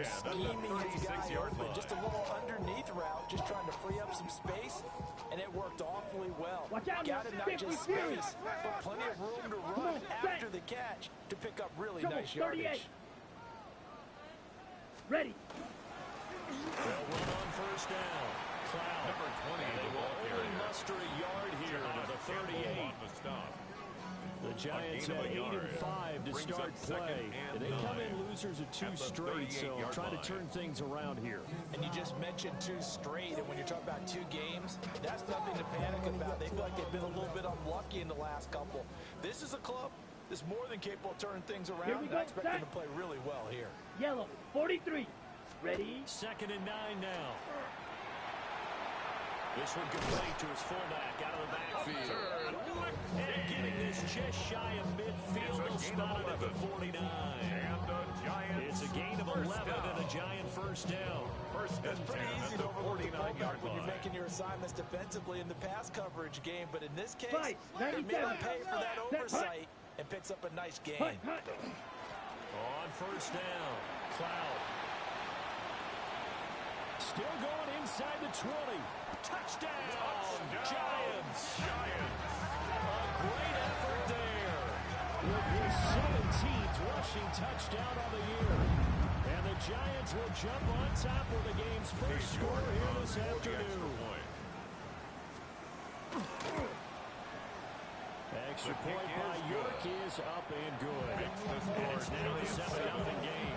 Scheming his guy open, just a little underneath route, just trying to free up some space, and it worked awfully well. Got him not just space, but plenty of room to run after the catch to pick up really nice yardage. Ready. They'll run on first down. Cloud. Number 20. They will only muster a yard here to the 38. The Giants had 8 and 5 to start play. And they come in losers of 2 straight, so try to turn things around here. And you just mentioned 2 straight, and when you're talking about 2 games, that's nothing to panic about. They feel like they've been a little bit unlucky in the last couple. This is a club that's more than capable of turning things around, and I expect them to play really well here. Yellow, 43. Ready? 2nd and 9 now. This one complete to his fullback out of the backfield. And getting this just shy of midfield. They'll spot it at the 49. It's a gain of 11 and a Giant first down. It's pretty easy to overlook the fullback when you're making your assignments defensively in the pass coverage game, but in this case, they made him pay for that oversight and picks up a nice gain. On first down, Cloud. Still going inside the 20. Touchdown, Giants. A great effort there with his 17th rushing touchdown on the year. And the Giants will jump on top of the game's first score here this afternoon. Extra point by York is up and good. And it's now a 7-0 game.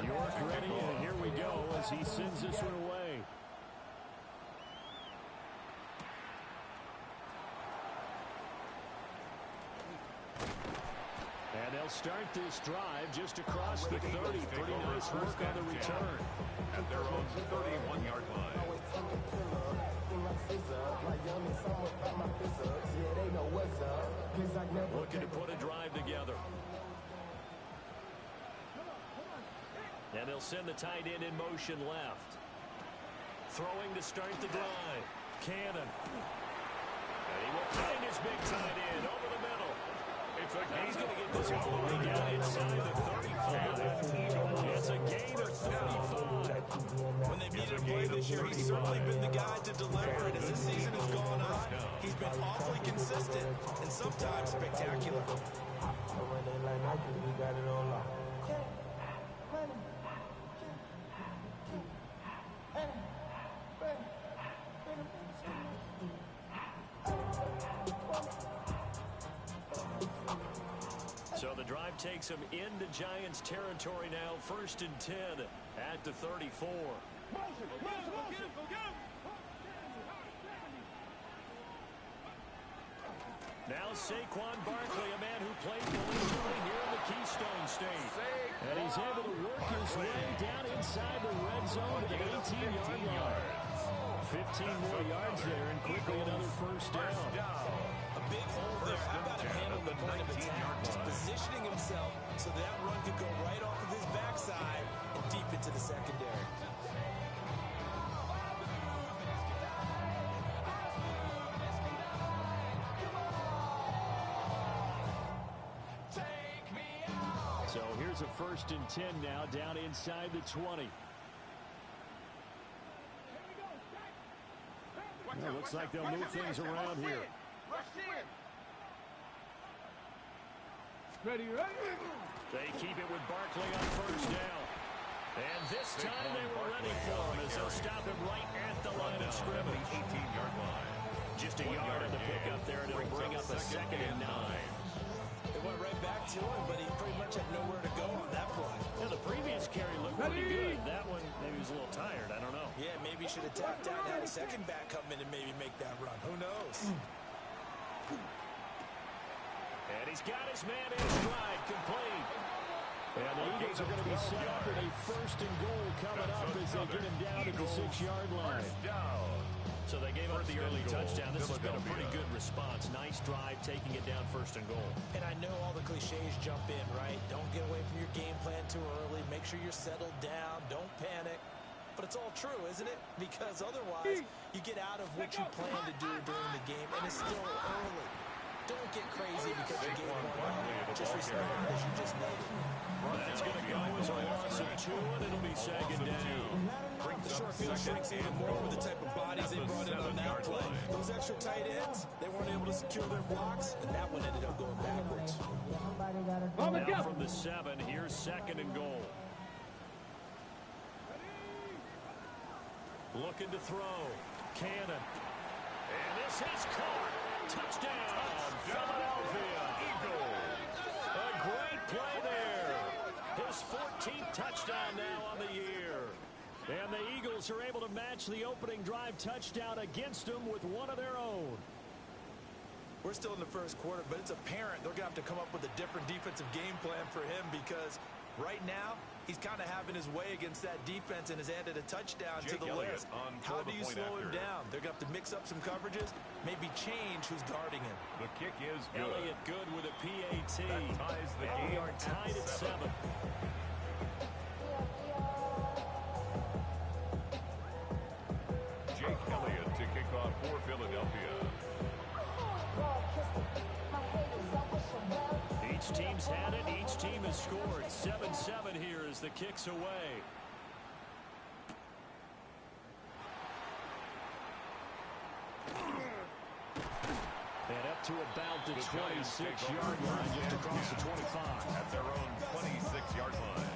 York ready, and here we go as he sends this one away. And they'll start this drive just across the 30. Pretty nice work on the return. At their own 31-yard line. Looking to put a drive together. And they'll send the tight end in motion left. Throwing to start the drive. Cannon. And he will find his big tight end over the middle. He's going to get this all the way down inside the 35. It's a gain of 35. When they needed to play this year, he's certainly been the guy to deliver. And as this season has gone on, he's been awfully consistent and sometimes spectacular. So the drive takes him into Giants territory now. 1st and 10 at the 34. Now Saquon Barkley, a man who played collegiately here in the Keystone State. And he's able to work his way down inside the red zone to the 18-yard line. 15 more yards there, and quickly another first down. A big hole there. How about him handling the point of attack? Just positioning himself so that run could go right off of his backside and deep into the secondary. So here's a 1st and 10 now, down inside the 20. Well, looks like they'll move things around here. Ready. They keep it with Barkley on first down. And this time they were ready for him as they'll stop him right at the line of scrimmage. 18-yard line. Just a yard on the pickup there, and it'll bring up a 2nd and 9. It went right back to him, but he pretty much had nowhere to go on that play. Yeah, the previous carry looked pretty good. That one, maybe he was a little tired. I don't know. Yeah, maybe he should have tapped out and had a second back come in and maybe make that run. Who knows? And he's got his man in stride, complete. And the Eagles are going to be set up with a 1st and goal coming up as they get him down at the 6-yard line. So they gave up the early touchdown. This has been a pretty good response. Nice drive, taking it down 1st and goal. And I know all the cliches jump in, right? Don't get away from your game plan too early. Make sure you're settled down. Don't panic. But it's all true, isn't it? Because otherwise, you get out of what you plan to do during the game, and it's still early. don't get crazy because you gave one up. Just respect as you just made it. That's going to go as a loss of 2, and it'll be second down. The short field shrinks even more with the type of bodies they brought in on that play. Those extra tight ends, they weren't able to secure their blocks, and that one ended up going backwards. Now from the 7, here's second and goal. Looking to throw. Cannon. And this is caught. Touchdown, Philadelphia Eagles. A great play there. His 14th touchdown now on the year. And the Eagles are able to match the opening drive touchdown against them with one of their own. We're still in the first quarter, but it's apparent they're going to have to come up with a different defensive game plan for him because right now he's kind of having his way against that defense and has added a touchdown to the list. How do you slow him down? They're going to have to mix up some coverages, maybe change who's guarding him. The kick is good. Elliott good with a PAT. That ties the game. We are tied at 7. Jake Elliott to kick off for Philadelphia. Each team's had it. Each team has scored. 7-7 here as the kick's away. And up to about the 26-yard line, just across the 25. At their own 26-yard line.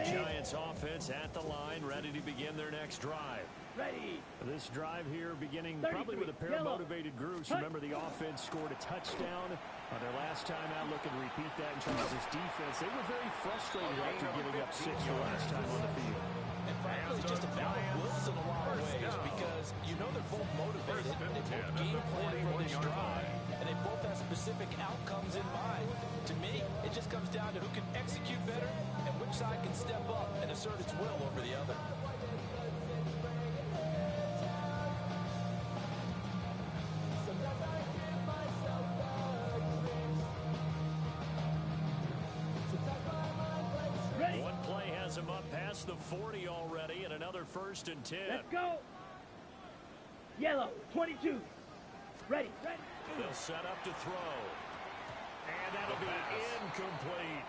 Giants offense at the line, ready to begin their next drive. Ready. This drive here beginning probably with a pair of motivated groups. Remember, the offense scored a touchdown on their last time out. Looking to repeat that in Charles' defense. They were very frustrated after giving up 6 the last time on the field. And frankly, it's just a battle of wills in a lot of ways because you know they're both motivated. They both game plan for this drive, and they both have specific outcomes in mind. To me, it just comes down to who can execute better and which side can step up and assert its will over the other. One play has him up past the 40 already, and another 1st and 10. Let's go. Yellow, 22. Ready. They'll set up to throw. And that'll be incomplete.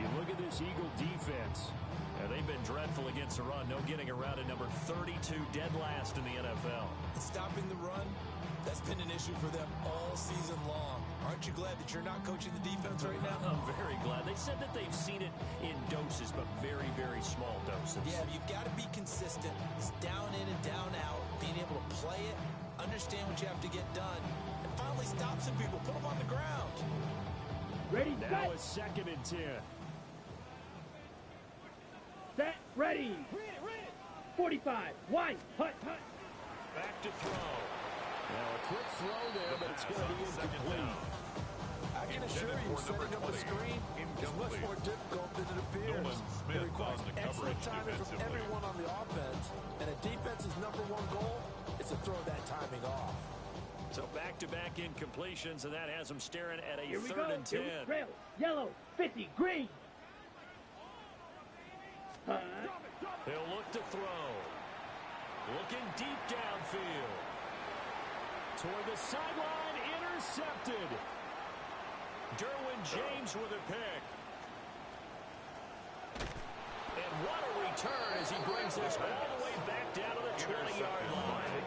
You look at this Eagle defense. They've been dreadful against the run. No getting around at number 32, dead last in the NFL. Stopping the run, that's been an issue for them all season long. Aren't you glad that you're not coaching the defense right now? I'm very glad. They said that they've seen it in doses, but very, very small doses. Yeah, you've got to be consistent. It's down in and down out, being able to play it, understand what you have to get done, and finally stop some people, put them on the ground. Ready, Now set. it's 2nd and 10. Set, ready. 45, wide, hut. Back to throw. Now a quick throw there, but it's going to be incomplete. I can assure you, setting up a screen is much more difficult than it appears. It requires excellent timing from everyone on the offense, and a defense's #1 goal is to throw that timing off. So back-to-back incompletions, and that has them staring at a Here we 3rd go. and 10. Here we trail. Yellow, 50, green. He'll look to throw. Looking deep downfield. Toward the sideline, intercepted. Derwin James with a pick. And what a return as he brings this all the way back down to the 20-yard line.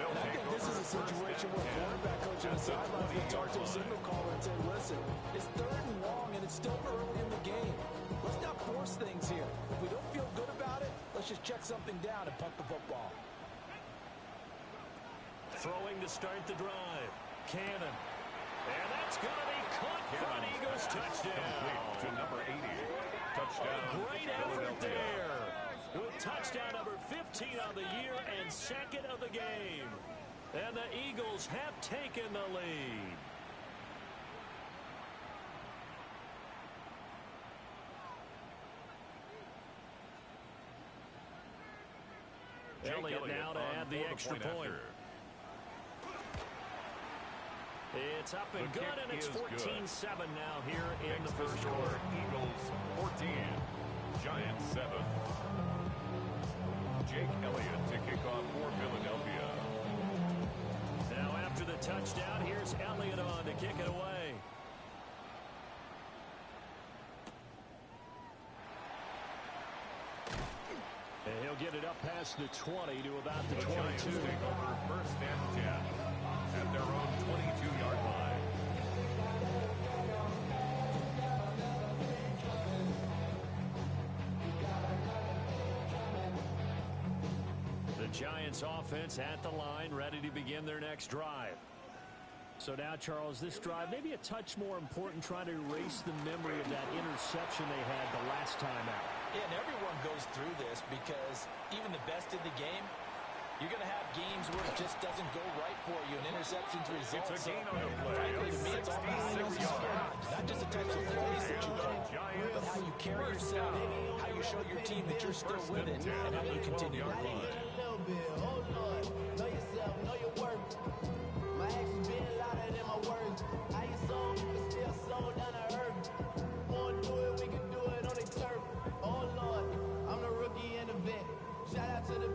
And I think this is a situation where quarterback coach on the sideline can talk to a signal caller and say, listen, it's 3rd and long and it's still early in the game. Let's not force things here. If we don't feel good about it, let's just check something down and punt the football. Throwing to start the drive. Cannon. And that's going to be caught for an Eagles touchdown. To number 80. Touchdown. Great effort there. With touchdown number 15 on the year and 2nd of the game. And the Eagles have taken the lead. Elliott now to add the extra point. It's up and good, and it's 14-7 now here in the first quarter. Eagles 14, Giants 7. Jake Elliott to kick off for Philadelphia. Now after the touchdown, here's Elliott on to kick it away. And he'll get it up past the 20 to about the 22. Giants take over first and 10 at their own 22-yard line. The Giants offense at the line, ready to begin their next drive. So now, Charles, this drive maybe a touch more important, trying to erase the memory of that interception they had the last time out. Yeah, and everyone goes through this because even the best in the game, you're going to have games where it just doesn't go right for you, and interceptions result. It's a gain on the play. Frankly, to me, it's all about how you respond. Not just the types of plays that you call, but how you carry yourself, how you show your team that you're still with it, and how you continue to run.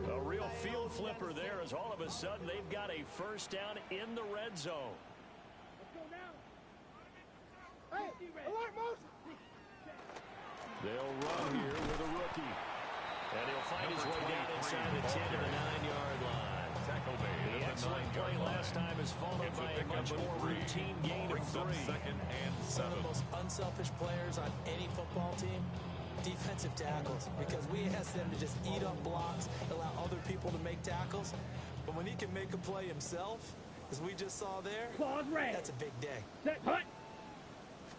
A real field flipper there, as all of a sudden they've got a first down in the red zone. Let's go now. Hey, alert, Moses. They'll run here with a rookie. And he'll find his way down inside the 10 to the 9-yard line. The excellent play last time is followed by a much more routine gain of 3. Second and 7. One of the most unselfish players on any football team, defensive tackles, because we ask them to just eat up blocks, allow other people to make tackles. But when he can make a play himself, as we just saw there, Claws ready. that's a big day. Set, hut.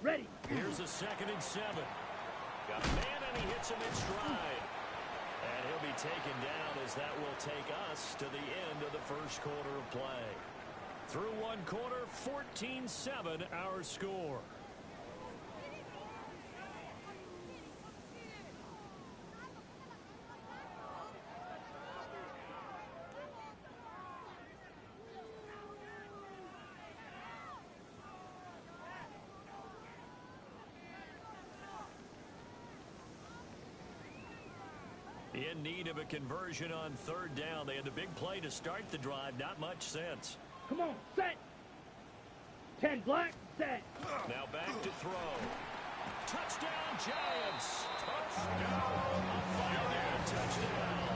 Ready. Here's a 2nd and 7. Got a man, and he hits him in stride. And he'll be taken down, as that will take us to the end of the first quarter of play. Through one quarter, 14-7 our score. In need of a conversion on 3rd down. They had the big play to start the drive. Not much sense. Come on, set. 10 black, set. Now back to throw. Touchdown, Giants. Touchdown. Touchdown.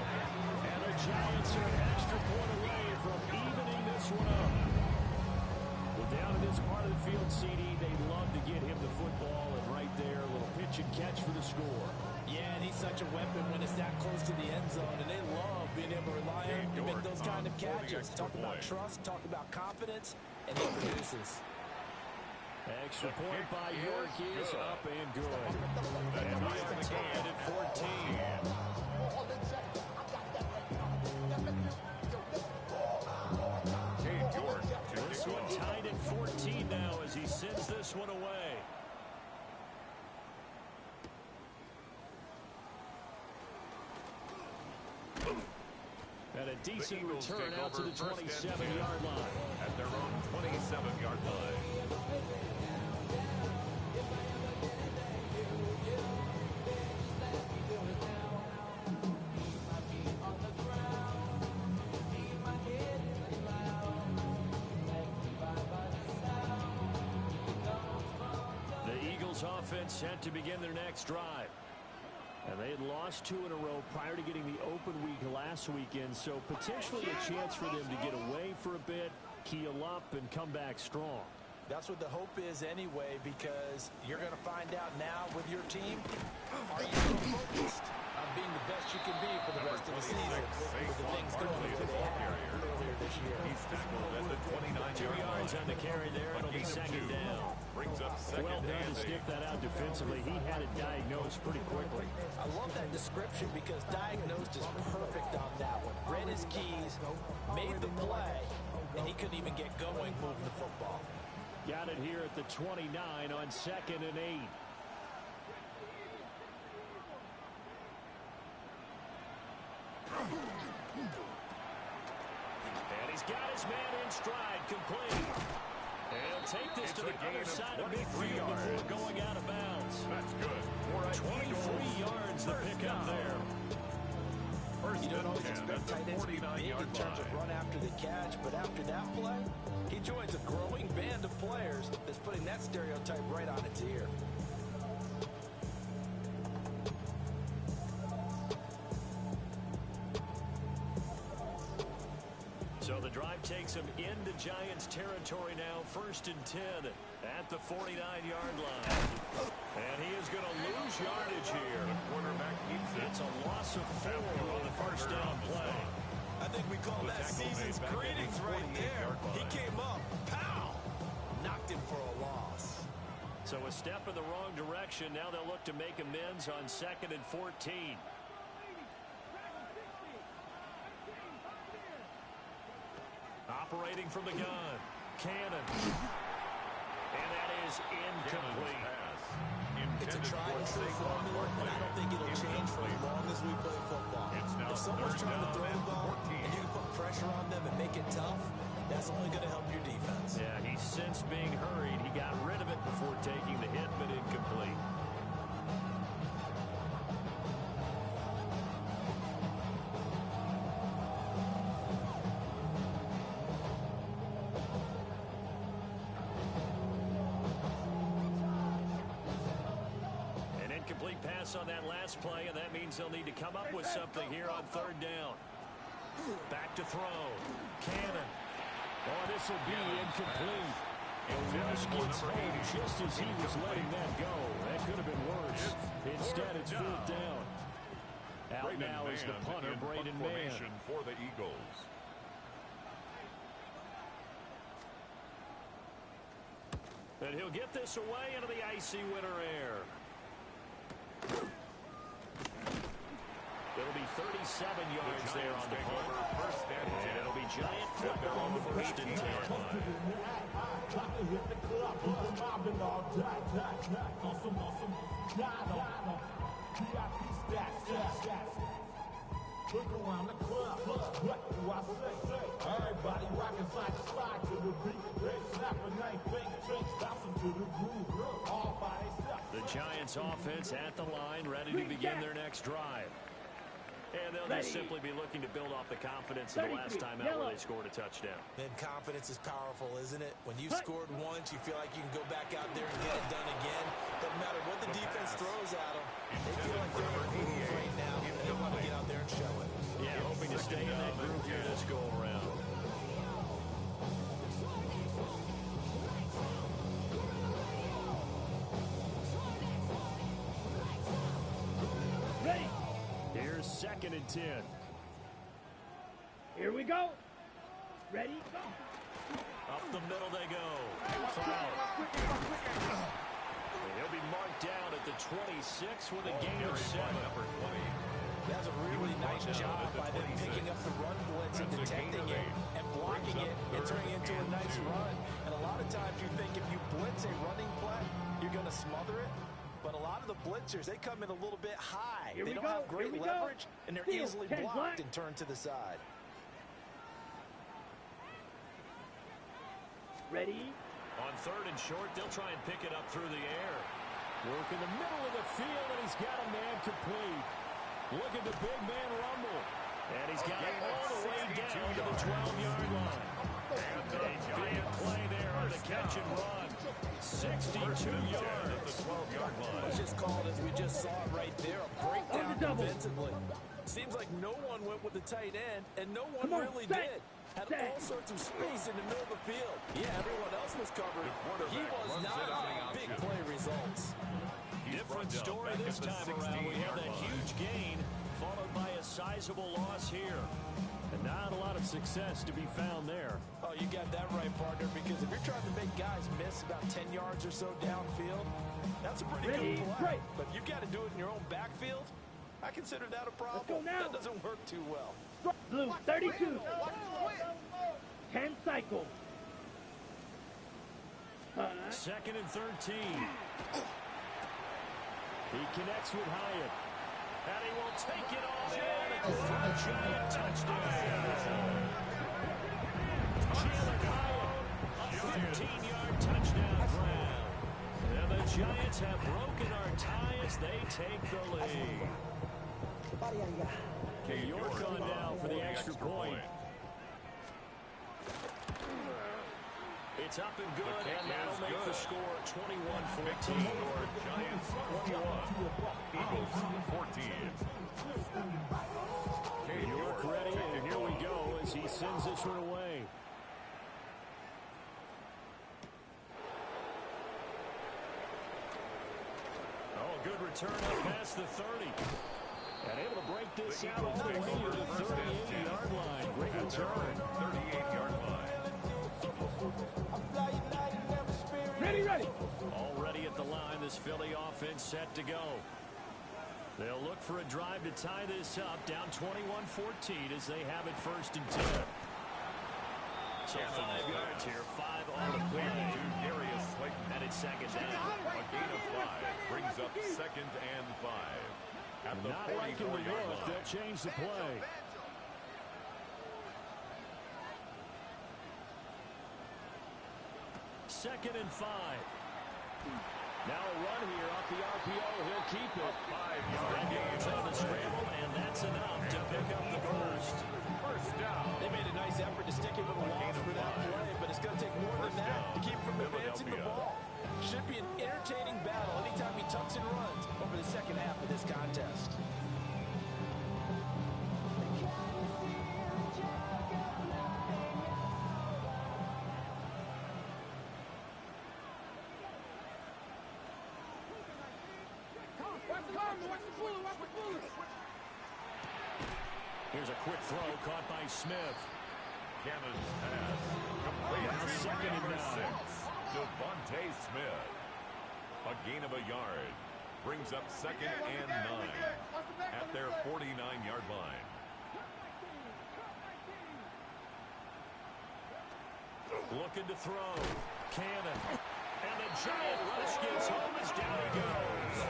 And the Giants are an extra point away from evening this one up. Well, down in this part of the field, CD, they love to get him the football, and right there, a little pitch and catch for the score. Yeah, and he's such a weapon when it's that close to the end zone, and they love being able to rely on him to make those kind of catches. Talk about trust, talk about confidence, and he produces. Extra point by York is up and good. And we are tied at 14. This one tied at 14 now as he sends this one away. And a decent return out to the 27-yard line. At their own 27-yard line. The Eagles offense set to begin their next drive. And they had lost 2 in a row prior to getting the open week last weekend, so potentially a chance for them to get away for a bit, keel up, and come back strong. That's what the hope is anyway, because you're going to find out now with your team, are you still focused on being the best you can be for the rest of the season with the things going that they had earlier this year. He's tackled at the 29-yard 2 yards on the carry there. It'll be 2nd down. Brings up 2nd Well done to sniff that out defensively. He had it diagnosed pretty quickly. I love that description because diagnosed is perfect on that one. Read his keys, made the play, and he couldn't even get going moving the football. Got it here at the 29 on 2nd and 8. He's got his man in stride, complete. And he'll take this to the other side of midfield before going out of bounds. That's good. 23 yards to pick up there. You don't always expect tight ends to be big in terms of run after the catch, but after that play, he joins a growing band of players that's putting that stereotype right on its ear. So the drive takes him into Giants territory now, 1st and 10 at the 49-yard line. And he is going to lose yardage here. The quarterback keeps it. It's a loss of 4 on the first down play. I think we call that season's greetings right there. He came up, pow, knocked him for a loss. So a step in the wrong direction. Now they'll look to make amends on 2nd and 14. Operating from the gun, Cannon. And that is incomplete. It's a tried and true formula, and I don't think it'll change for as long as we play football. If someone's trying to throw the ball and you can put pressure on them and make it tough, that's only going to help your defense. Yeah, he's since being hurried. He got rid of it before taking the hit, but incomplete. Pass on that last play, and that means they'll need to come up with something here on 3rd down. Back to throw. Cannon. Oh, this will be incomplete. The rush gets home just as he was letting that go. That could have been worse. Instead, it's 4th down. Out now is the punter, Braden Mann. For the Eagles. And he'll get this away into the icy winter air. It'll be 37 yards there on the punt. And it'll be Giant football on 1st and 10. Look around the club, what do I say? Everybody rocking side to side to the beat. They snapping, ain't think, bouncing to the groove. All by themselves. The Giants offense at the line, ready to begin their next drive. And they'll just simply be looking to build off the confidence of the last time out where they scored a touchdown. And confidence is powerful, isn't it? When you've scored once, you feel like you can go back out there and get it done again. Doesn't matter what the defense throws at them. They feel like they're in a groove right now, and they want to get out there and show it. Yeah, hoping to stay in that groove here this go-around. Ready. Here's 2nd and 10. Here we go. Ready, go. Up the middle they go. Foul. He'll be marked down at the 26 with a gain of 7. That's a really nice job by them picking up the run blitz and detecting it and blocking it and turning it into a nice run. And a lot of times you think if you blitz a running play, you're going to smother it. But a lot of the blitzers, they come in a little bit high. They don't have great leverage, and they're easily blocked and turned to the side. Ready. On 3rd and short, they'll try and pick it up through the air. Work in the middle of the field, and he's got a man complete. Look at the big man rumble. And he's got it all the way down to the 12-yard line. And a big play there on the catch and run. 62 yards at the 12-yard line. It's just called, as we just saw it right there, a breakdown defensively. Seems like no one went with the tight end, and no one really did. Had all sorts of space in the middle of the field. Yeah, everyone else was covered. He was not. Big play results. Different story this time around. We have that huge gain followed by a sizable loss here. And not a lot of success to be found there. Oh, you got that right, partner, because if you're trying to make guys miss about 10 yards or so downfield, that's a pretty good play. But if you've got to do it in your own backfield, I consider that a problem. That doesn't work too well. Blue, 32. 10 cycle. 2nd and 13. He connects with Hyatt. And he will take it all in for a Giant touchdown. Giants have broken our tie as they take the lead. York on down for the extra point. It's up and good, and that'll make the score 21-14. Giants 21, Eagles 14. York ready, and here we go as he sends this one away. Oh, good return up past the 30. And able to break this out all the way to the 38-yard line. Great return. 38-yard line. Ready. Already at the line, this Philly offense set to go. They'll look for a drive to tie this up, down 21-14 as they have it 1st and 10. So 5 yards here, 5 on the play. And it's 2nd down. A gain of 5 brings up 2nd and 5. At the Not liking the yard look, line. they'll change the play. Second and 5. Now a run here off the RPO. He'll keep it. 5 yards on the scramble, and that's enough to pick up the first. First down. They made a nice effort to stick him in the loss for that play, but it's going to take more than that to keep him from advancing the ball. Should be an entertaining battle anytime he tucks and runs over the second half of this contest. Here's a quick throw caught by Smith. Cannon's pass. Complete. Now 2nd and 9. Devontae Smith. A gain of a yard. Brings up 2nd and 9 at their 49-yard line. Looking to throw. Cannon. And the giant rush gets home as down he goes.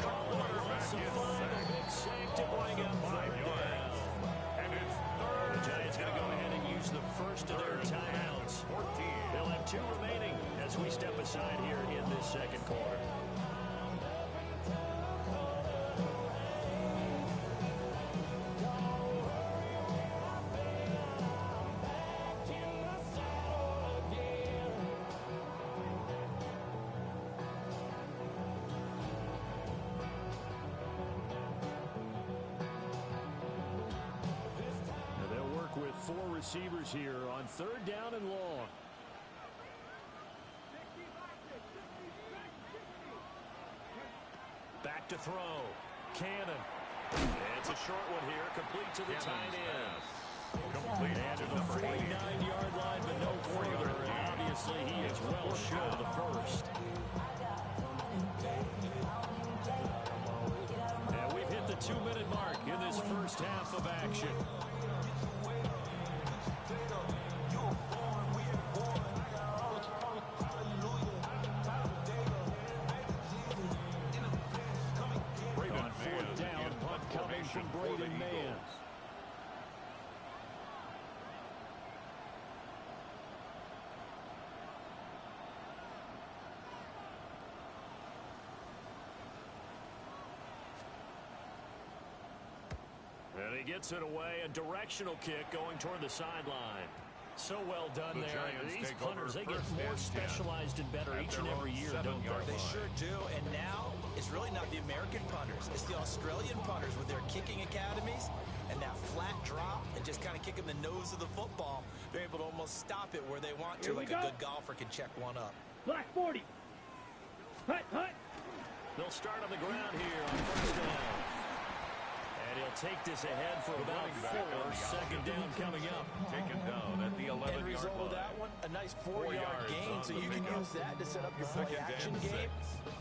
Collar wants to find a big sack to bring him 5 yards. And it's 3rd. The Giants going to go ahead and use the first of their timeouts. 14. They'll have 2 remaining as we step aside here in this second quarter. They'll work with 4 receivers here on 3rd down and long. Back to throw. Cannon. It's a short one here, complete to the tight end. Complete And to to the number 8. 49-yard line, but no further. And obviously, he is well short of the first. And we've hit the 2-minute mark in this first half of action. On 4th down, punt coming from Braden Mans. And he gets it away, a directional kick going toward the sideline. So well done there. These punters, they get more specialized and better each and every year, don't they? They sure do, and now it's really not the American punters. It's the Australian punters with their kicking academies and that flat drop and just kind of kicking the nose of the football. They're able to almost stop it where they want to, like a good golfer can check one up. Black 40. Hut. They'll start on the ground here on 1st down. And he'll take this ahead for about 4. 2nd down coming up. Taken down at the 11-yard End result of that one, a nice 4-yard gain, so you can use that to set up your play-action game,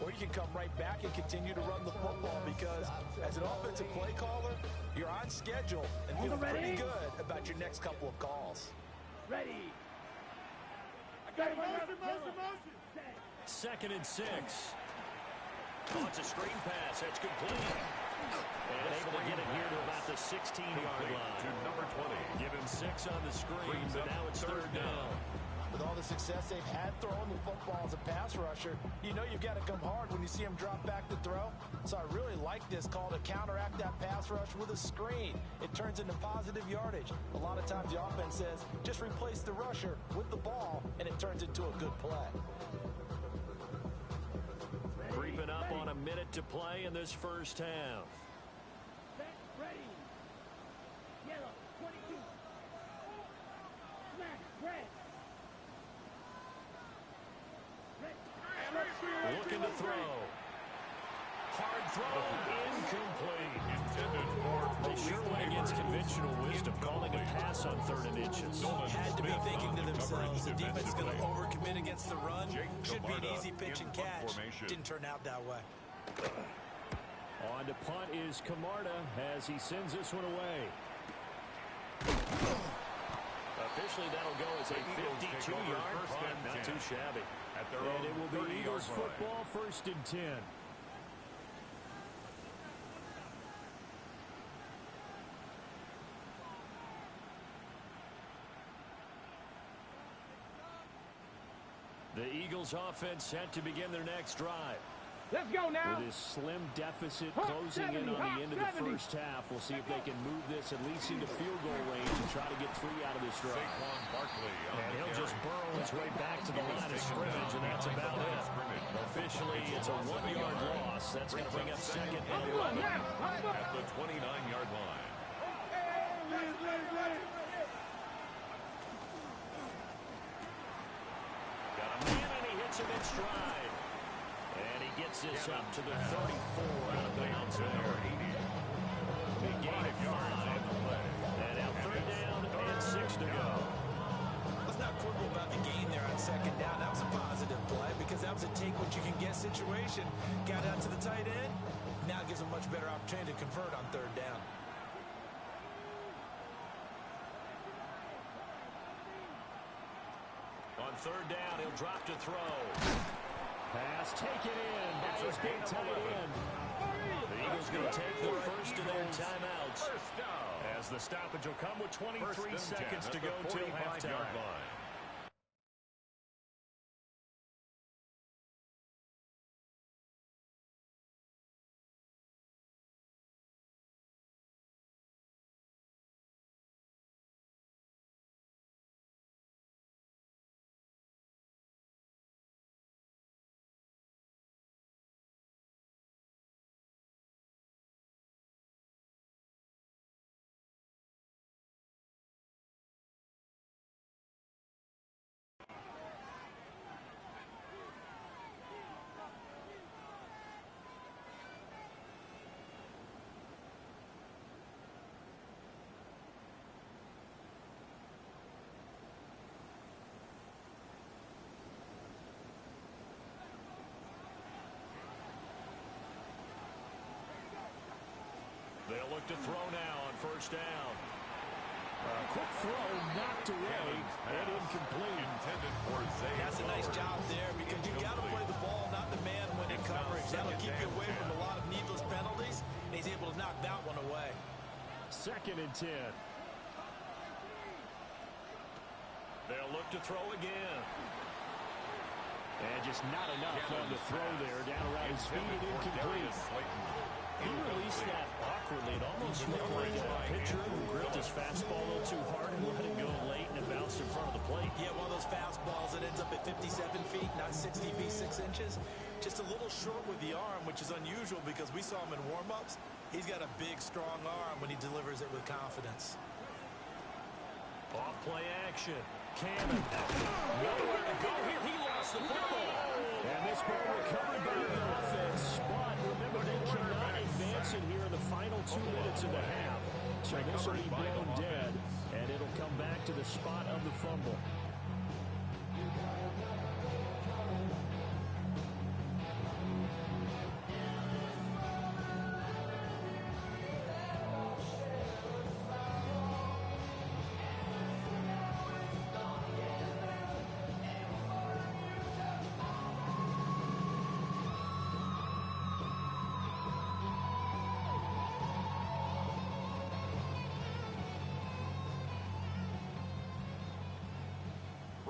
or you can come right back and continue to run the football because as an offensive play caller, you're on schedule and feel pretty good about your next couple of calls. Ready. I got motion. 2nd and 6. Oh, it's a screen pass. That's complete. And able to get it here to about the 16-yard line. To number 20. Give him 6 on the screen, but now it's 3rd down. With all the success they've had throwing the football as a pass rusher, you know you've got to come hard when you see them drop back to throw. So I really like this call to counteract that pass rush with a screen. It turns into positive yardage. A lot of times the offense says, just replace the rusher with the ball, and it turns into a good play. Creeping up on a minute to play in this first half. Set, ready. Yellow, 22. Flag, red. Looking to throw. Hard throw, incomplete. Intended for They sure went against conventional wisdom, calling a pass on 3rd and inches. Had to be thinking to themselves, the defense is going to overcommit against the run. Should be an easy pitch and catch. Didn't turn out that way. On to punt is Camarda as he sends this one away. Officially, that'll go as a 52-yard punt. Not too shabby. And it will be Eagles football, 1st and 10. The Eagles offense set to begin their next drive. Let's go now. With his slim deficit closing in on the end of the first half, we'll see if they can move this at least into field goal range and try to get 3 out of this drive. And he'll just burrow his way back to the line of scrimmage, and that's about it. Officially, it's a 1-yard loss. That's going to bring up 2nd and 11. At the 29-yard line. Got a man, and he hits him in stride. And he gets this up to the 34 out of bounds there. Big gain of 5. And now 3rd down and 6 to go. Let's not quibble about the gain there on 2nd down. That was a positive play because that was a take-what-you-can-get situation. Got out to the tight end. Now gives a much better opportunity to convert on 3rd down. On 3rd down, he'll drop to throw. Pass taken in by his big tight end. The Eagles going to take the first of their timeouts as the stoppage will come with 23 seconds to go till halftime. They'll look to throw now on 1st down. Quick throw knocked away and incomplete. Intended for Zay. That's a nice job there because you've got to play the ball, not the man when in coverage. That'll keep you away from a lot of needless penalties, and he's able to knock that one away. 2nd and 10. They'll look to throw again. And just not enough on the throw there. Down around his feet and incomplete. He released that awkwardly. It almost looked like a pitcher who grilled his fastball a little too hard and let it go late, and it bounced in front of the plate. Yeah, one of those fastballs that ends up at 57 feet, not 60 feet, 6 inches. Just a little short with the arm, which is unusual because we saw him in warm-ups. He's got a big, strong arm when he delivers it with confidence. Off play action. Cannon. Nowhere to go here. He lost the football. And this ball recovered by the offense. But remember, they cannot advance it here in the final 2 minutes of the half. So this will be blown dead, and it'll come back to the spot of the fumble.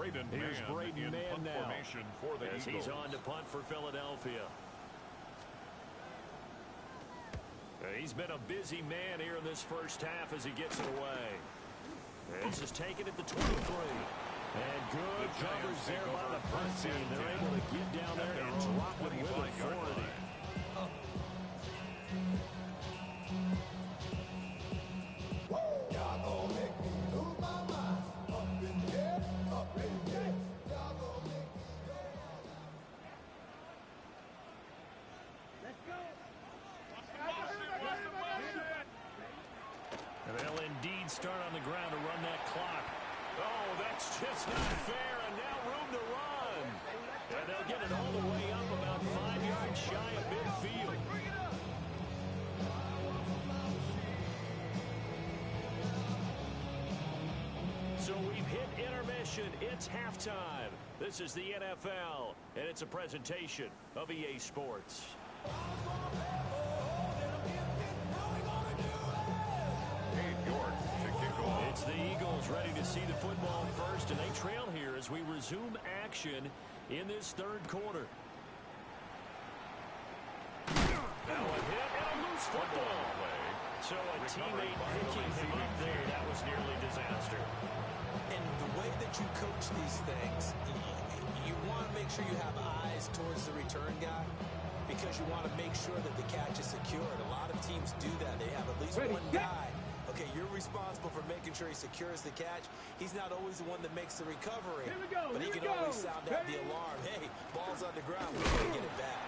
Here's Braden Mann now formation for the as Eagles. he's on to punt for Philadelphia. He's been a busy man here in this first half as he gets it away. This is taken at the 23. And good coverage there by the punt team. They're able to get down there and drop it with authority. They'll indeed start on the ground to run that clock. Oh, that's just not fair, and now room to run. And they'll get it all the way up about 5 yards shy of midfield. So we've hit intermission. It's halftime. This is the NFL, and it's a presentation of EA Sports. It's the Eagles ready to see the football first, and they trail here as we resume action in this third quarter. Now a hit and a loose football. So a teammate picking him up there, that was nearly disaster. And the way that you coach these things, you want to make sure you have eyes towards the return guy because you want to make sure that the catch is secured. A lot of teams do that. They have at least one guy. Okay, you're responsible for making sure he secures the catch. He's not always the one that makes the recovery. But he can always sound out the alarm. Hey, ball's on the ground. We're going to get it back.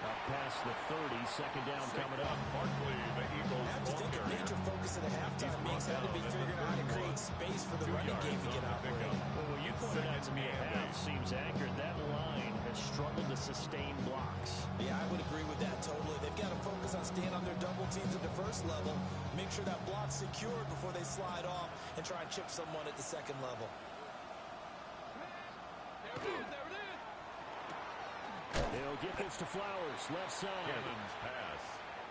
Up past the 30, second down coming up. Barkley, the Eagles. I have to think a major focus at the halftime meetings had to be figuring out how to create space for the running game to get operating. Well, when you pointed out to me a half seems accurate. That line has struggled to sustain blocks. Yeah, I would agree with that totally. They've got to focus on staying on their double teams at the first level, make sure that block's secured before they slide off and try and chip someone at the second level. They'll get this to Flowers, left side. Cannon's pass.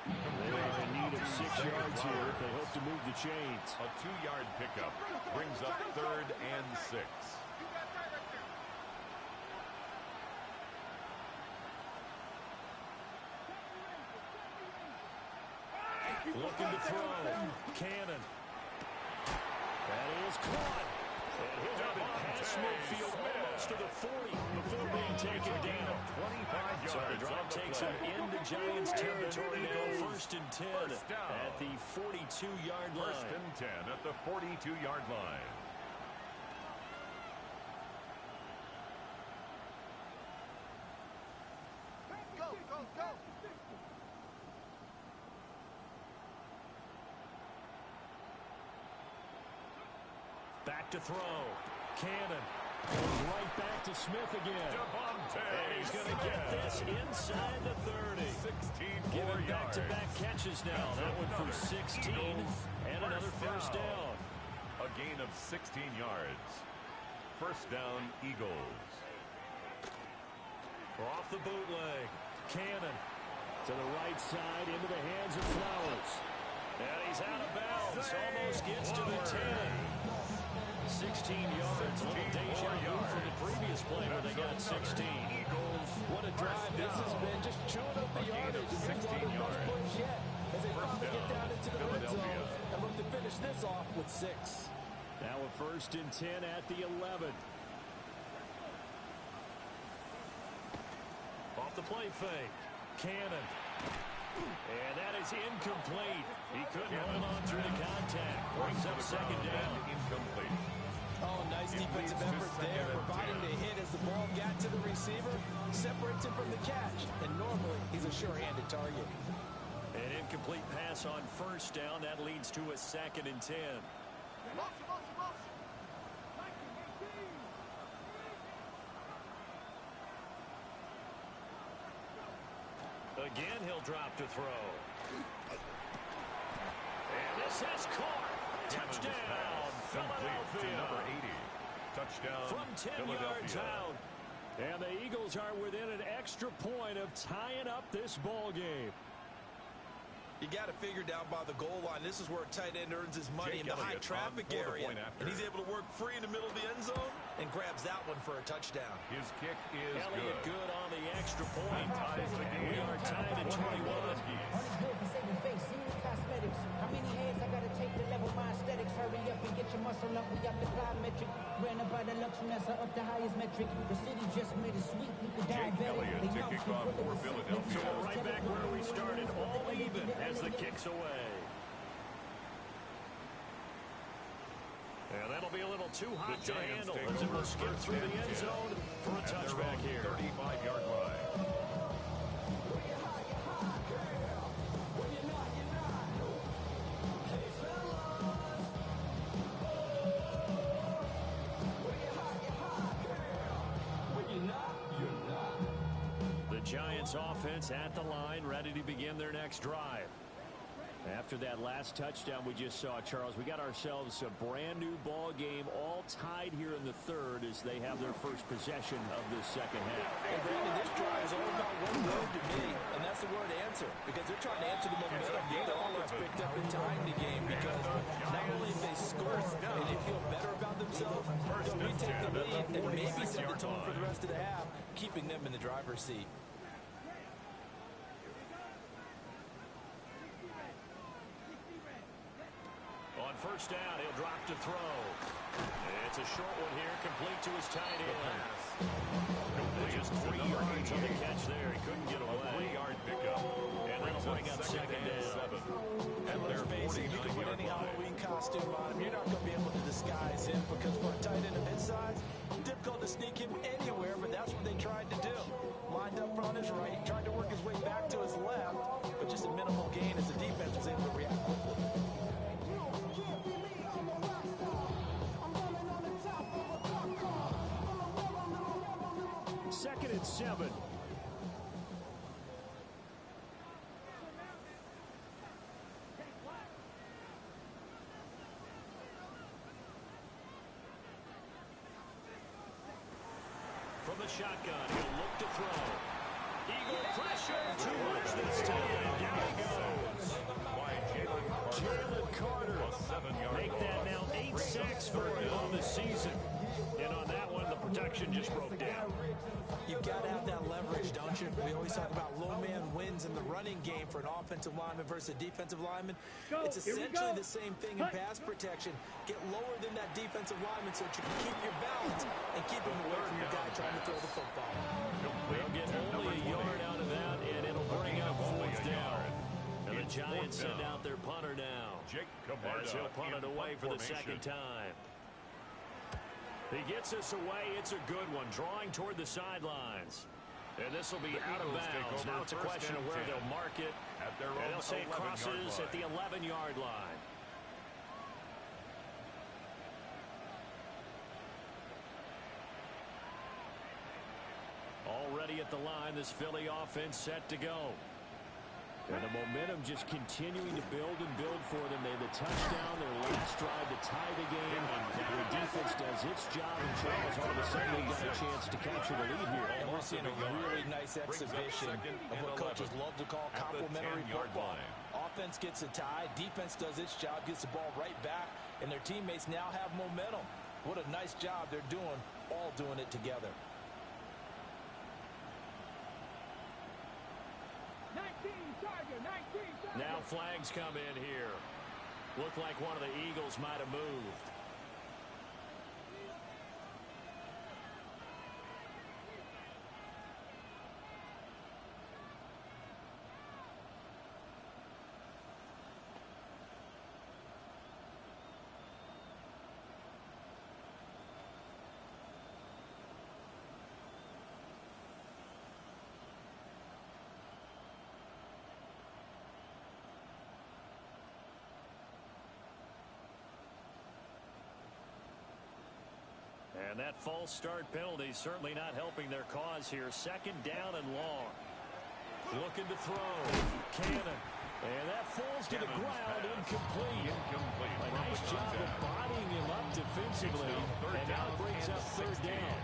They are in need of 6 yards here if they hope to move the chains. A 2-yard pickup brings up 3rd and 6. Looking to throw. Cannon. That is caught. And he'll have it past midfield almost to the 40 before being taken down. 25 So the yards drive on the takes play. him into Giants territory now. 1st and 10 at the 42-yard line. 1st and 10 at the 42-yard line. Back to throw. Cannon goes right back to Smith again. And he's going to get this inside the 30. 16 Giving yards. back-to-back catches now. That one for 16 and another first down. A gain of 16 yards. First down, Eagles. Off the bootleg. Cannon to the right side into the hands of Flowers. And he's out of bounds. Almost gets to the 10. 16 yards. A little deja vu from the previous play where they got 16. What a drive this has been. Just chewing up the yardage. This is one of the best plays yet as they finally get down into the red zone and look to finish this off with 6. Now a 1st and 10 at the 11. Off the play fake. Cannon. And that is incomplete. He couldn't hold on through the contact. Brings up second down. Incomplete. Oh, nice defensive effort there, providing the hit as the ball got to the receiver, separates him from the catch, and normally he's a sure-handed target. An incomplete pass on 1st down. That leads to a 2nd and 10. Again, he'll drop to throw. And this is caught. Touchdown, Philadelphia. Number 80. Touchdown, From 10 yards out. And the Eagles are within an extra point of tying up this ball game. You got to figure down by the goal line. This is where a tight end earns his money in the high traffic area. And he's able to work free in the middle of the end zone and grabs that one for a touchdown. His kick is Elliott good on the extra point. Ties the game. We are tied at 21. How many hands I gotta take to level my aesthetics? Hurry up and get your muscle up. We got the plyometric. Ran up by the luxury, that's up the highest metric. The city just made it sweet. Jake Elliott to kick off for Philadelphia. So we're right back where we started, all even as the kick's away. And that'll be a little too hot to handle as it will skip through the end zone for a touchback here. 35-yard line. Giants offense at the line, ready to begin their next drive. After that last touchdown we just saw, Charles, we got ourselves a brand new ball game, all tied here in the third as they have their first possession of the second half. Hey, Brandon, this drive is all about one word to me, and that's the word answer, because they're trying to answer the momentum the offense picked up in time in the game, because not only if they score and they feel better about themselves, they'll retake the lead and maybe set the tone for the rest of the half, keeping them in the driver's seat. On first down, he'll drop to throw. It's a short one here, complete to his tight end. Just 3 yards on the catch there. He couldn't get away. 3-yard pickup. And that'll bring up second down. And let's face it, you can put any Halloween costume on him. You're not going to be able to disguise him, because for a tight end of his size, difficult to sneak him anywhere, but that's what they tried to do. Lined up on his right, tried to work his way back to his left, but just a minimal gain as the defense was able to react quickly. Second and 7. From the shotgun, he'll look to throw. Eagle pressure, too much this time. Down he goes. By Jalen Carter. Make that now 8 sacks for him on the season. And on that one, the protection just broke down. You've got to have that leverage, don't you? We always talk about low man wins in the running game for an offensive lineman versus a defensive lineman. It's essentially the same thing in pass protection. Get lower than that defensive lineman so that you can keep your balance and keep him away from your guy trying to throw the football. They'll get only a yard out of that, and it'll bring up fourth down. And the Giants send out their punter now. As he'll punt it away for the second time. He gets us away. It's a good one. Drawing toward the sidelines. And this will be out of bounds. Now it's a question of where they'll mark it. And they'll say it crosses at the 11-yard line. Already at the line, this Philly offense set to go. And the momentum just continuing to build and build for them. They had the touchdown, their last drive to tie the game. Their defense does its job, and Charles all of a sudden got a chance to capture the lead here. And we're seeing a really nice exhibition of what coaches love to call complementary football. Offense gets a tie, defense does its job, gets the ball right back, and their teammates now have momentum. What a nice job they're doing, all doing it together. 19, Tiger, 19, Tiger. Now flags come in here. Looked like one of the Eagles might have moved. And that false start penalty certainly not helping their cause here. Second down and long. Looking to throw. Cannon. And that falls to the ground. Incomplete. A nice job of bodying him up defensively. And now it brings up third down.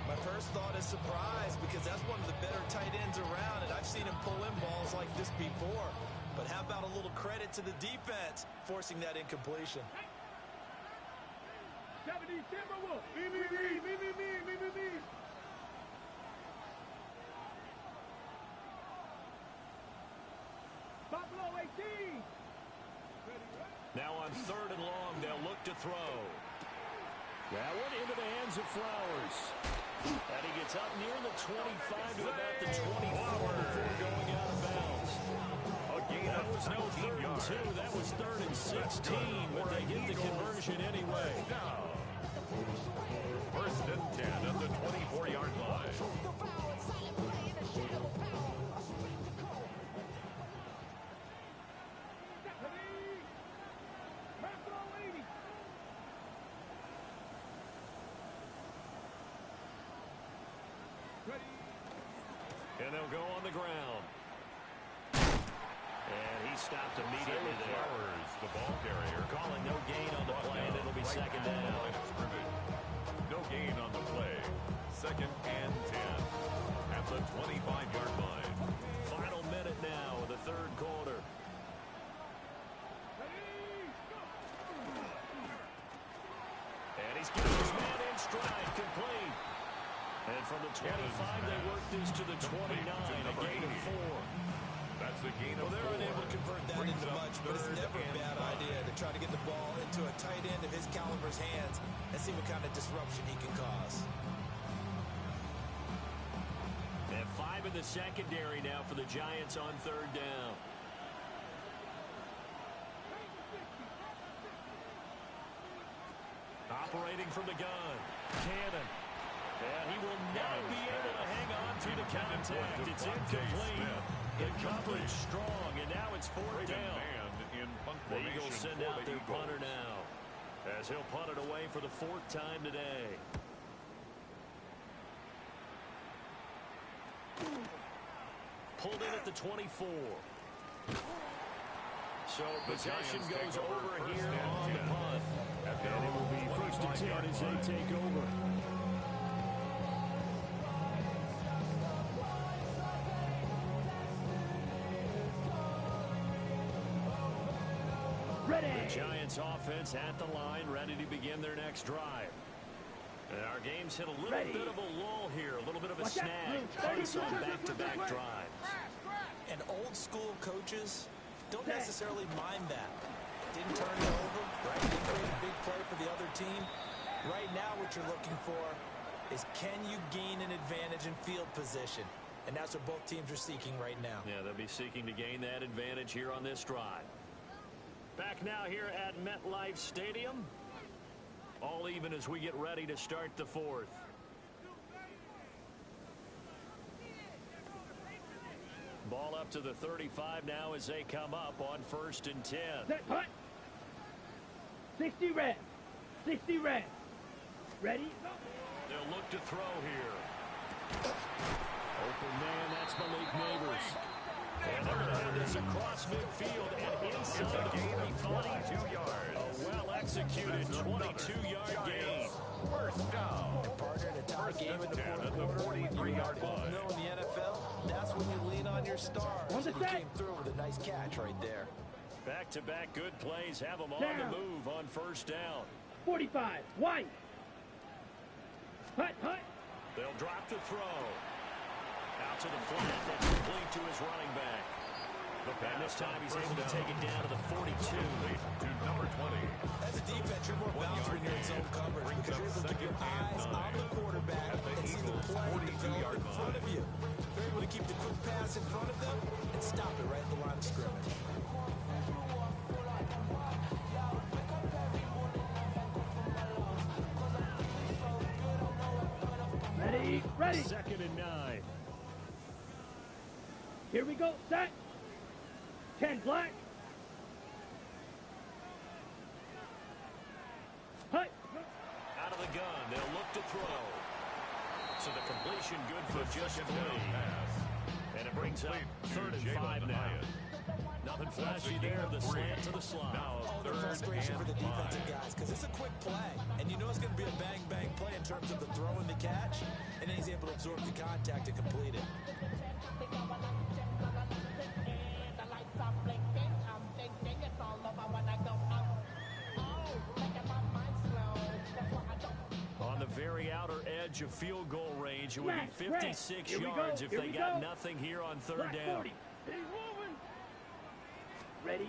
My first thought a surprise because that's one of the better tight ends around, and I've seen him pull in balls like this before. But how about a little credit to the defense forcing that incompletion? Now on 3rd and long, they'll look to throw. That one into the hands of Flowers. And he gets up near the 25 to about the 24 before going out of bounds. That was no 3rd and 2. That was 3rd and 16, but they get the conversion anyway. First and 10 at the 24-yard line. And they'll go on the ground. And he stopped immediately there. Flowers, the ball carrier. Calling no gain on the play, and it'll be second down. No gain on the play. 2nd and 10 at the 25-yard line. Final minute now of the 3rd quarter. And he's getting his man in stride, complete. And from the 25, they work this to the 29, a gain of 4. That's the gain of 4. Well, they're unable to convert that into much, but it's never a bad idea to try to get the ball into a tight end of his caliber's hands and see what kind of disruption he can cause. They have 5 in the secondary now for the Giants on 3rd down. Operating from the gun, Cannon. And he will not be able to hang on through the contact. It's incomplete. The coverage strong, and now it's 4th down. The Eagles send out their punter now, as he'll punt it away for the 4th time today. Pulled in at the 24. So possession goes over here on the punt. And it will be 1st and 10 as they take over. The Giants offense at the line, ready to begin their next drive. And our game's hit a little bit of a lull here, a little bit of a snag. Punts on back-to-back drives. And old school coaches don't necessarily mind that. Didn't turn it over, right? Didn't create a big play for the other team. Right now what you're looking for is can you gain an advantage in field position? And that's what both teams are seeking right now. Yeah, they'll be seeking to gain that advantage here on this drive. Back now here at MetLife Stadium. All even as we get ready to start the 4th. Ball up to the 35 now as they come up on 1st and 10. Set punt. 60 red. 60 red. Ready? They'll look to throw here. Open man, that's Malik Neighbors. And they're going to have this across midfield and inside the 45. A well-executed 22-yard gain. First down. Partner in a tie game in the 4th quarter. 43-yard line. You know, in the NFL, that's when you lean on your stars. And he came through with a nice catch right there. Back-to-back good plays have them on the move on 1st down. 45. White. Hut, hut. They'll drop the throw. Out to the flat, that's complete to his running back. And this time he's able to take it down to the 42. To number 20. As a defense, you're more balanced when you're in zone coverage because you're able to keep your eyes on the quarterback and see the play develop in front of you. They're able to keep the quick pass in front of them and stop it right at the line of scrimmage. Ready, ready. 2nd and 9. Here we go. Set. 10 black. Hut. Out of the gun, they'll look to throw. So the completion good for just 3. And it brings up 3rd and 5 now. Nothing flashy there. The slant to the slot. Now The third frustration for the and defensive 5. guys, because it's a quick play, and you know it's going to be a bang-bang play in terms of the throw and the catch, and then he's able to absorb the contact to complete it. On the very outer edge of field goal range, it would be 56 yards if they got nothing here on third down. Ready?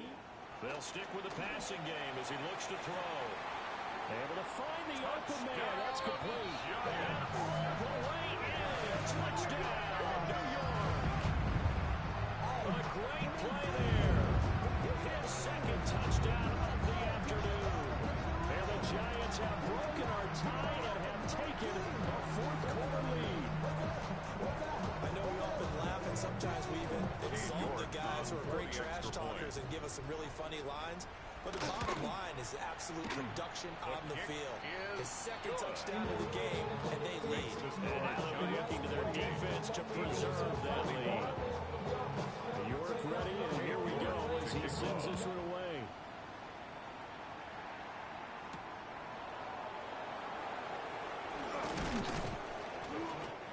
They'll stick with the passing game as he looks to throw. Able to find the open man. That's complete. And all the way in. Touchdown, New York. A great play there. His second touchdown of the afternoon. And the Giants have broken our tie and have taken a fourth-quarter lead. I know we often laugh, and sometimes we even insult the guys who are great trash talkers and give us some really funny lines. But the bottom line is absolute production on the field. His second touchdown of the game, and they lead. And now they'll be looking to their defense to preserve that lead. York ready, and here we go as he sends this one away.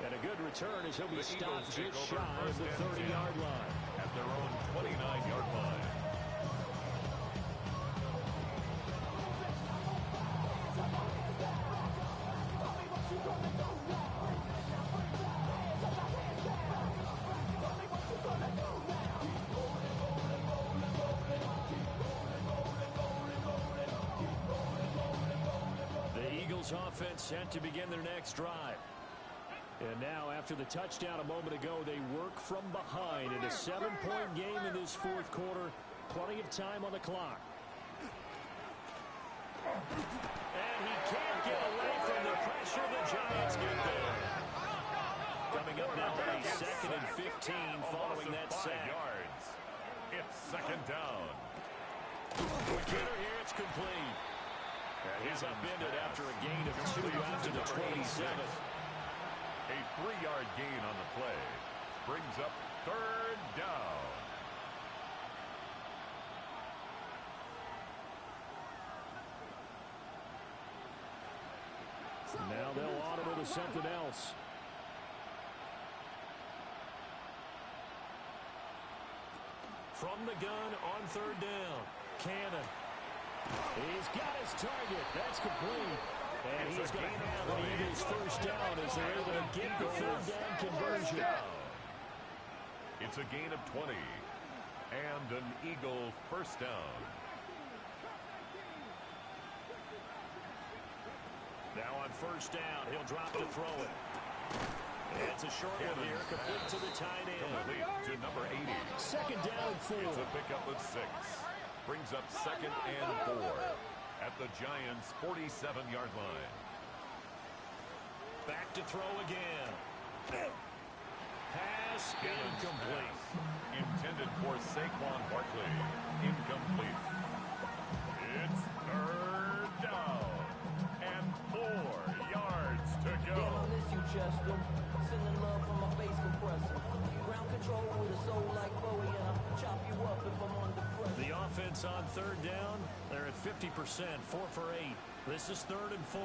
And a good return as he'll be stopped just shy of the 30-yard line. At their own 29-yard line. The Eagles offense set to begin their next drive. And now, after the touchdown a moment ago, they work from behind in a 7-point game in this fourth quarter. Plenty of time on the clock. And he can't get away from the pressure. The Giants get there. Coming up now on a 2nd and 15 following that sack. Yards. It's second down. McKinnon here, it's complete. And he's upended after a gain of 2 out to the 27. A 3-yard gain on the play brings up third down. Now they'll audible to something else. From the gun on third down, Cannon. He's got his target. That's complete. And he's going to have the Eagles first down as they're able to get the third down conversion. It's a gain of 20 and an Eagle first down. Now on first down, he'll drop to throw it. And it's a short one here, complete to the tight end. Complete to number 80. Second down and 4. It's a pickup of 6. Brings up second and 4 at the Giants' 47-yard line. Back to throw again. Pass incomplete. Intended for Saquon Barkley. Incomplete. It's third down and 4 yards to go. Damn, I miss you, Chester. Sending love from my face compressor. Ground control with a soul like Bowie, and I'll chop you up if I'm under pressure. The offense on third down, they're at 50%, 4 for 8. This is 3rd and 4.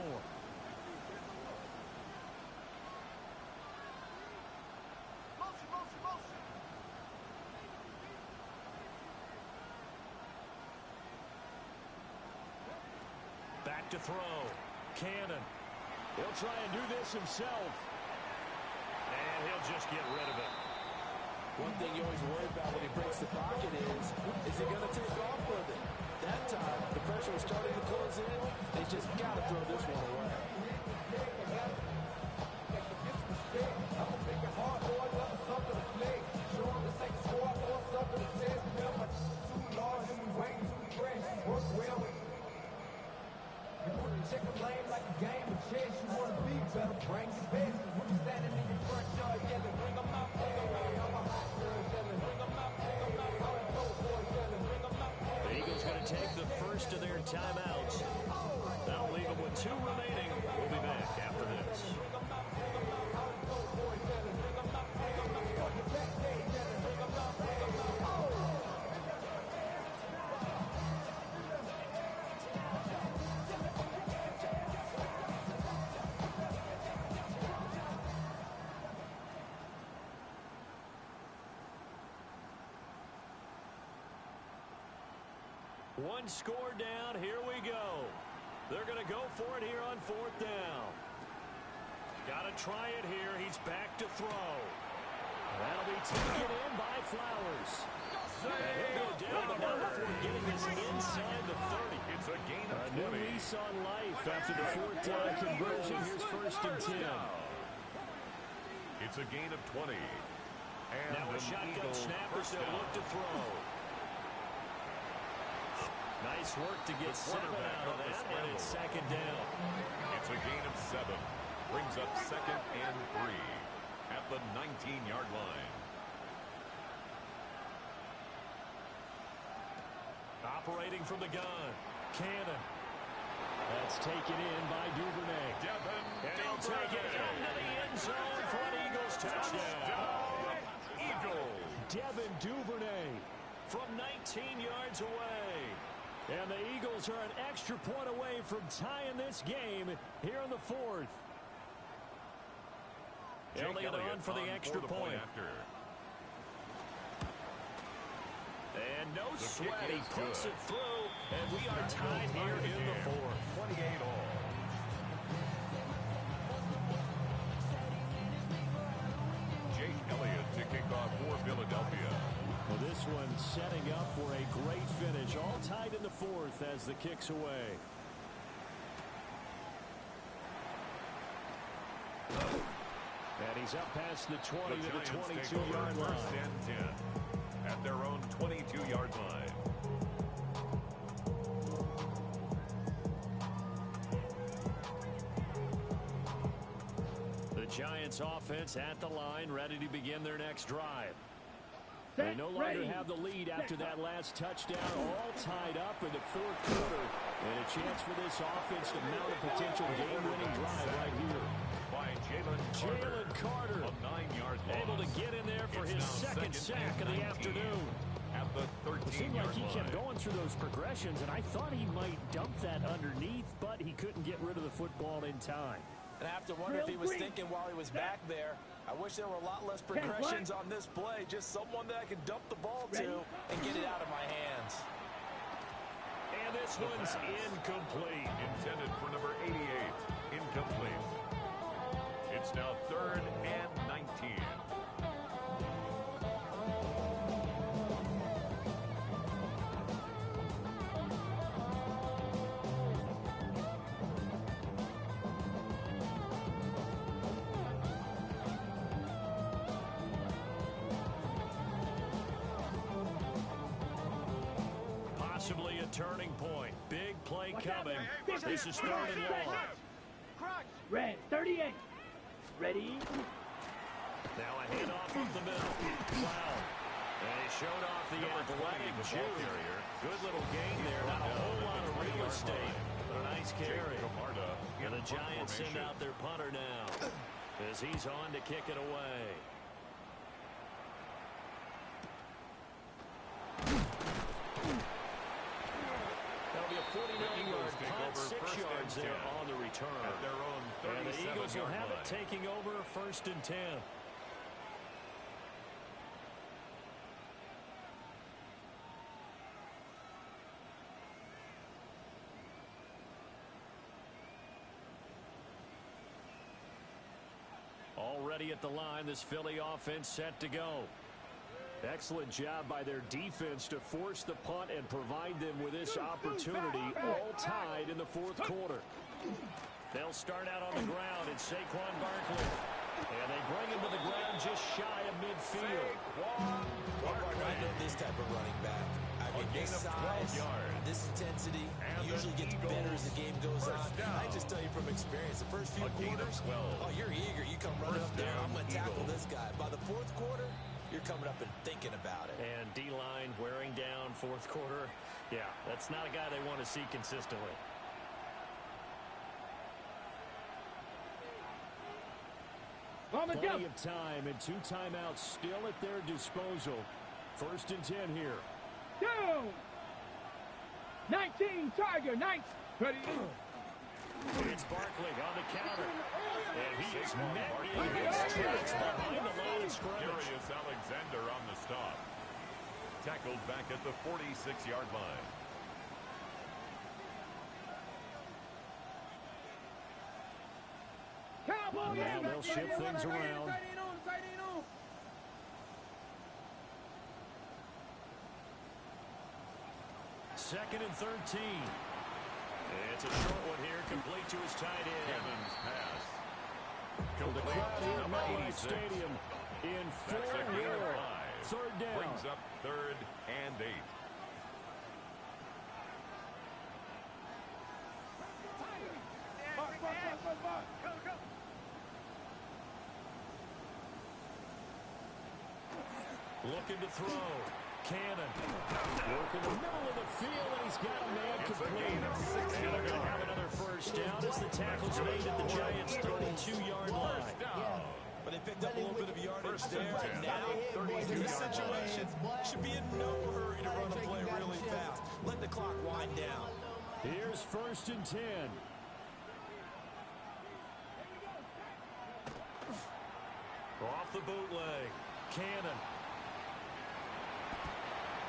Back to throw. Cannon. He'll try and do this himself. And he'll just get rid of it. One thing you always worry about when he breaks the pocket is he going to take off with it? That time, the pressure was starting to close in. They just got to throw this one away. Check a lane like a game of chess. You want to be better, bring your best. When you standing in your front yard yelling, bring them out, bring them out. I'm a hot girl yelling, bring them out, bring them out. I'm a dope boy yelling, bring them out. The Eagles going to take the first of their timeouts. That'll leave them with 2 remaining. We'll be back after this. One score down. Here we go. They're going to go for it here on 4th down. Got to try it here. He's back to throw. That'll be taken in by Flowers. And he'll go down the line before getting this inside the 30. It's a gain of 20. A new lease on life after the 4th down conversion. Here's 1st and 10. It's a gain of 20. And now a shotgun snap as they'll look to throw. Nice work to get 7 out of that, and it's 2nd down. It's a gain of 7. Brings up 2nd and 3 at the 19-yard line. Operating from the gun. Cannon. That's taken in by Duvernay. And he'll take it into the end zone for an Eagles touchdown. Eagles. Devin Duvernay from 19 yards away. And the Eagles are an extra point away from tying this game here in the 4th. Elliott on for the extra point. And no sweat, he puts it through, and we are tied here in the 4th. 28 all. Jake Elliott to kick off for Philadelphia. Well, this one setting up for a great finish. All tied in the 4th as the kick's away. And he's up past the 20 to the 22-yard line. 1st and 10 at their own 22-yard line. The Giants offense at the line, ready to begin their next drive. They no longer have the lead after that last touchdown, all tied up in the 4th quarter. And a chance for this offense to mount a potential game-winning drive right here. By Jalen Carter. A 9-yard loss. Able to get in there for his second sack of the afternoon. At the 13-yard line. It seemed like he kept going through those progressions, and I thought he might dump that underneath, but he couldn't get rid of the football in time. And I have to wonder if he was thinking while he was back there, I wish there were a lot less progressions on this play. Just someone that I could dump the ball to and get it out of my hands. And this one's incomplete. Intended for number 88. Incomplete. It's now 3rd and 19. Possibly a turning point. Big play coming. This is 3rd and long. Red, 38. Ready? Now a handoff up the middle. Wow. And he showed off the athletic juke. Good little gain there. Not a whole lot of real estate, but a nice carry. And the Giants send out their punter now as he's on to kick it away. That'll be a 49-yard punt, 6 yards there on the return. At their own 37-yard line. And the Eagles will have it taking over 1st and 10. Already at the line, this Philly offense set to go. Excellent job by their defense to force the punt and provide them with this opportunity, all tied in the 4th quarter. They'll start out on the ground. It's Saquon Barkley. And they bring him to the ground just shy of midfield. I know this type of running back. I mean, this size, this intensity usually gets better as the game goes on. I just tell you from experience, the first few quarters, oh, you're eager. You come running up there, I'm going to tackle this guy. By the 4th quarter, you're coming up and thinking about it. And D-line wearing down 4th quarter. Yeah, that's not a guy they want to see consistently. Plenty of time and 2 timeouts still at their disposal. 1st and 10 here. 2. 19, Tiger, 9. Ready? It's Barkley on the counter. And he is met in his tracks behind the line of scrimmage. Darius Alexander on the stop. Tackled back at the 46-yard line. Now they'll shift things around. Second and 13. It's a short one here, complete to his tight end. Evans pass. For the crowd here at MetLife Stadium in full roar. Third down. Brings up 3rd and 8. Looking to throw. Cannon. Working the middle of the field, and he's got a man complete. And they're going to have another first down as the tackle's made at the Giants' 32-yard line. But they picked up a little bit of yardage there. And now, in this situation, should be in no hurry to run a play really fast. Let the clock wind down. Here's 1st and 10. Off the bootleg. Cannon.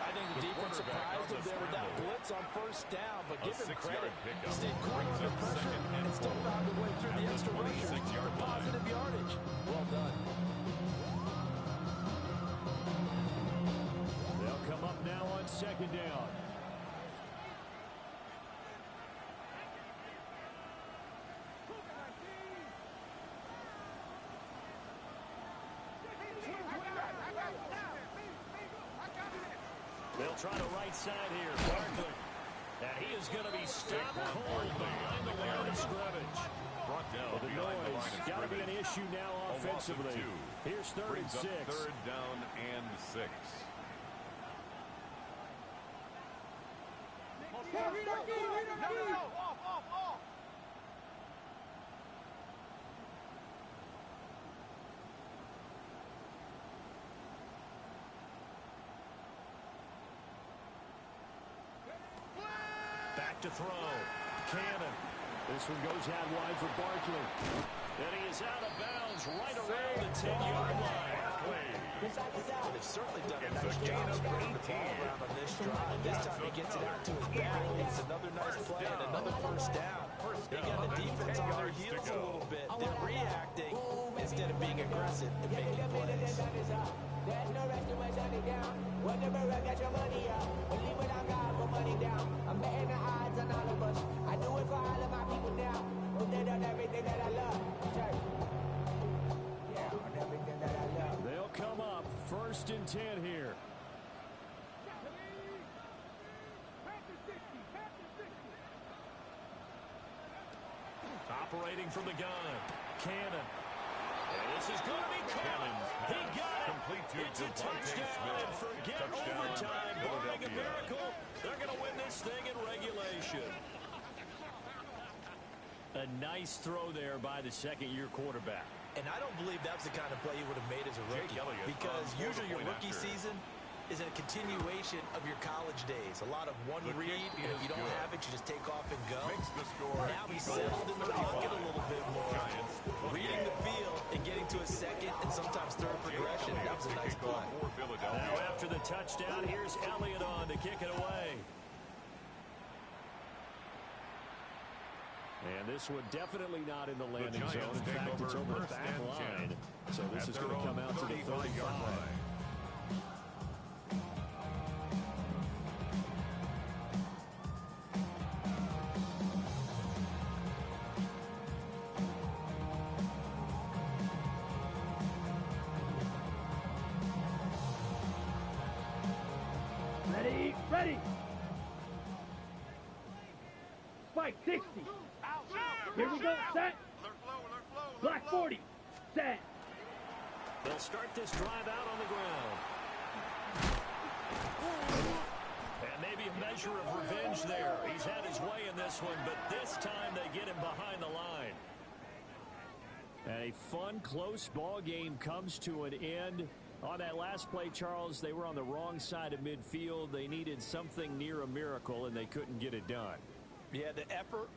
I think the defense surprised him there with that blitz on 1st down, but give him credit. He stayed cool under pressure and still found a way through the extra rusher for positive yardage. Well done. They'll come up now on 2nd down. They'll try the right side here. Barkley. And he is going to be stopped cold behind the line of scrimmage. Well, the noise got to be an issue now offensively. Here's 3rd and 6. 3rd down and 6. Back to throw. Cannon. This one goes out wide for Barkley. And he is out of bounds right around the 10-yard line. They've certainly done a nice job spreading the ball around on this drive. This time he gets it out to his back. It's another nice play and another first down. They got the defense on their heels a little bit. They're reacting instead of being aggressive and making plays. There's no rest to my shutting down. Whenever I get your money up, believe it, I'm God for money down. I'm betting the odds on all of us. I do it for all of my people now. Who did on everything that I love. Church. Yeah, on everything that I love. They'll come up 1st and 10 here. Operating from the gun. Cannon. And this is going to be caught. He got it. It's a touchdown. And forget overtime. Barring a miracle, they're going to win this thing in regulation. A nice throw there by the 2nd-year quarterback. And I don't believe that's the kind of play he would have made as a rookie. Because usually your rookie season is a continuation of your college days. A lot of one read, and if you don't have it, you just take off and go. Now he's settled in the pocket a little bit more, reading the field and getting to a 2nd and sometimes 3rd progression. That was a nice play. Now after the touchdown, here's Elliott on to kick it away. And this one definitely not in the landing zone. In fact, it's over the back line. So this is going to come out to the 35. Ready. Spike 60. Here we go. Set. Black 40. Set. They'll start this drive out on the ground. And maybe a measure of revenge there. He's had his way in this one, but this time they get him behind the line. And a fun, close ball game comes to an end. On that last play, Charles, they were on the wrong side of midfield. They needed something near a miracle, and they couldn't get it done. Yeah, the effort,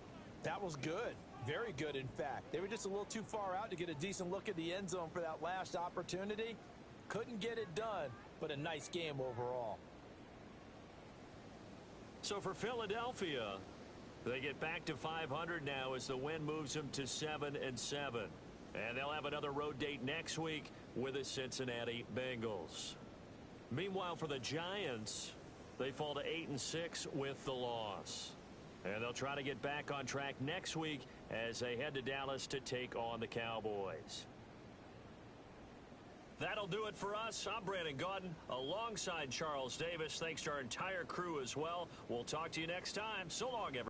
that was good. Very good, in fact. They were just a little too far out to get a decent look at the end zone for that last opportunity. Couldn't get it done, but a nice game overall. So for Philadelphia, they get back to 500 now as the win moves them to 7-7. And they'll have another road date next week with the Cincinnati Bengals. Meanwhile, for the Giants, they fall to 8-6 with the loss. And they'll try to get back on track next week as they head to Dallas to take on the Cowboys. That'll do it for us. I'm Brandon Gaudin alongside Charles Davis. Thanks to our entire crew as well. We'll talk to you next time. So long, everyone.